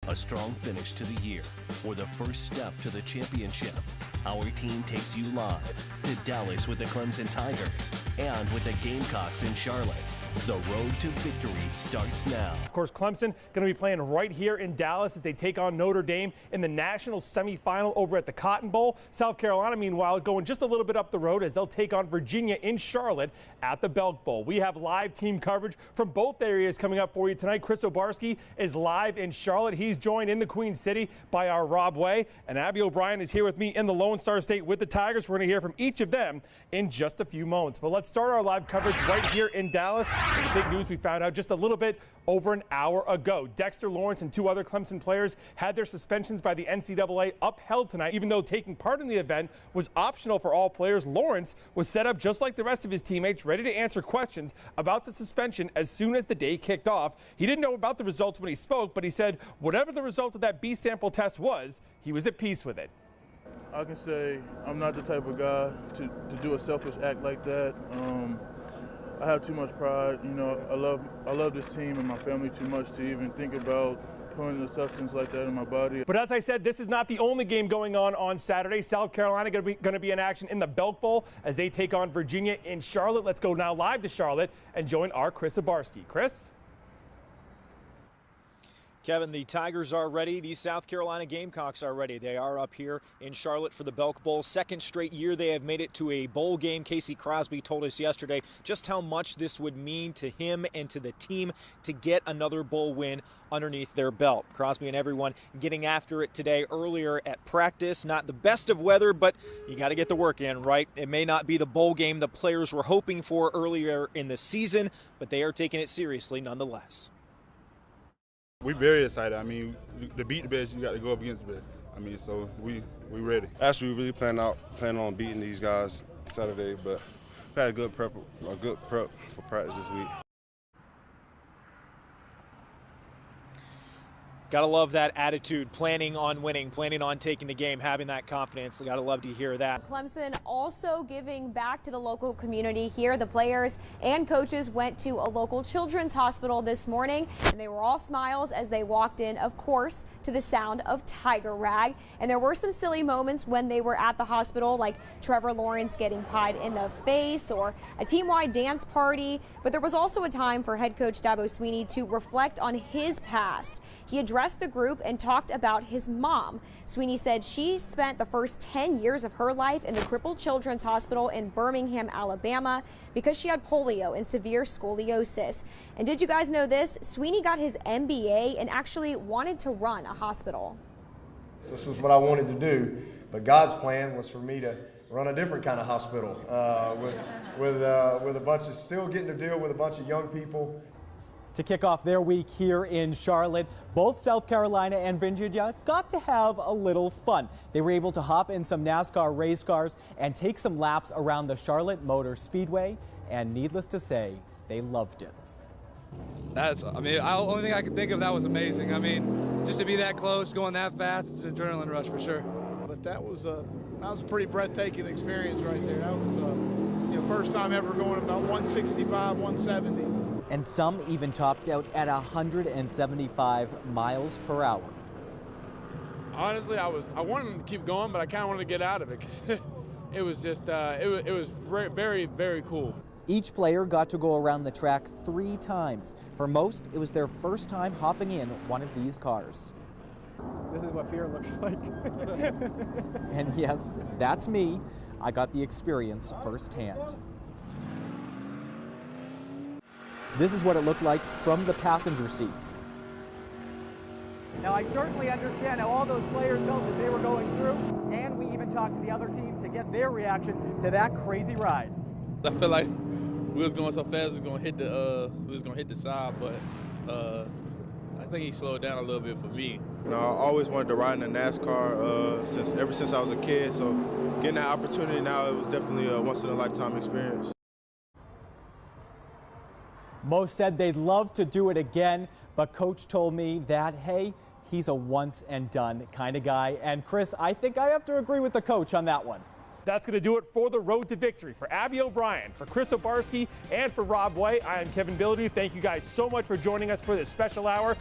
A strong finish to the year or the first step to the championship. Our team takes you live to Dallas with the Clemson Tigers and with the Gamecocks in Charlotte. The road to victory starts now. Of course, Clemson going to be playing right here in Dallas as they take on Notre Dame in the national semifinal over at the Cotton Bowl. South Carolina, meanwhile, going just a little bit up the road as they'll take on Virginia in Charlotte at the Belk Bowl. We have live team coverage from both areas coming up for you tonight. Chris Obarski is live in Charlotte. He's joined in the Queen City by our Rob Way, and Abby O'Brien is here with me in the Lone Star State with the Tigers. We're going to hear from each of them in just a few moments. But let's start our live coverage right here in Dallas. And the big news we found out just a little bit over an hour ago. Dexter Lawrence and two other Clemson players had their suspensions by the NCAA upheld tonight. Even though taking part in the event was optional for all players, Lawrence was set up just like the rest of his teammates, ready to answer questions about the suspension as soon as the day kicked off. He didn't know about the results when he spoke, but he said whatever the result of that B sample test was, he was at peace with it. I can say I'm not the type of guy to do a selfish act like that. I have too much pride. You know, I love this team and my family too much to even think about putting a substance like that in my body. But as I said, this is not the only game going on Saturday. South Carolina going to be in action in the Belk Bowl as they take on Virginia in Charlotte. Let's go now live to Charlotte and join our Chris Obarski. Chris? Kevin, the Tigers are ready. The South Carolina Gamecocks are ready. They are up here in Charlotte for the Belk Bowl. Second straight year they have made it to a bowl game. Casey Crosby told us yesterday just how much this would mean to him and to the team to get another bowl win underneath their belt. Crosby and everyone getting after it today earlier at practice. Not the best of weather, but you got to get the work in, right? It may not be the bowl game the players were hoping for earlier in the season, but they are taking it seriously nonetheless. We're very excited. I mean, to beat the best, you got to go up against the best. I mean, so we ready. Actually, we really plan on beating these guys Saturday, but we had a good prep for practice this week. Gotta love that attitude, planning on winning, planning on taking the game, having that confidence. Gotta love to hear that. Clemson also giving back to the local community here. The players and coaches went to a local children's hospital this morning, and they were all smiles as they walked in, of course, to the sound of Tiger Rag. And there were some silly moments when they were at the hospital, like Trevor Lawrence getting pied in the face or a team-wide dance party. But there was also a time for head coach Dabo Swinney to reflect on his past. He addressed the group and talked about his mom. Swinney said she spent the first 10 years of her life in the Crippled Children's Hospital in Birmingham, Alabama, because she had polio and severe scoliosis. And did you guys know this? Swinney got his MBA and actually wanted to run a hospital. This was what I wanted to do, but God's plan was for me to run a different kind of hospital with a bunch of, still getting to deal with a bunch of young people. To kick off their week here in Charlotte, both South Carolina and Virginia got to have a little fun. They were able to hop in some NASCAR race cars and take some laps around the Charlotte Motor Speedway, and needless to say, they loved it. The only thing I could think of that was amazing. I mean, just to be that close, going that fast, it's an adrenaline rush for sure. But that was a pretty breathtaking experience right there. That was first time ever going about 165, 170. And some even topped out at 175 miles per hour. Honestly, I wanted to keep going, but I kind of wanted to get out of it because it was just it was very, very cool. Each player got to go around the track 3 times. For most, it was their first time hopping in one of these cars. This is what fear looks like. And yes, that's me. I got the experience firsthand. This is what it looked like from the passenger seat. Now, I certainly understand how all those players felt as they were going through, and we even talked to the other team to get their reaction to that crazy ride. I feel like we was going so fast, we was gonna hit the side, but I think he slowed down a little bit for me. You know, I always wanted to ride in a NASCAR ever since I was a kid, so getting that opportunity now, it was definitely a once-in-a-lifetime experience. Most said they'd love to do it again, but Coach told me that, hey, he's a once-and-done kind of guy. And Chris, I think I have to agree with the coach on that one. That's going to do it for the road to victory. For Abby O'Brien, for Chris Obarski, and for Rob Way, I am Kevin Billady. Thank you guys so much for joining us for this special hour.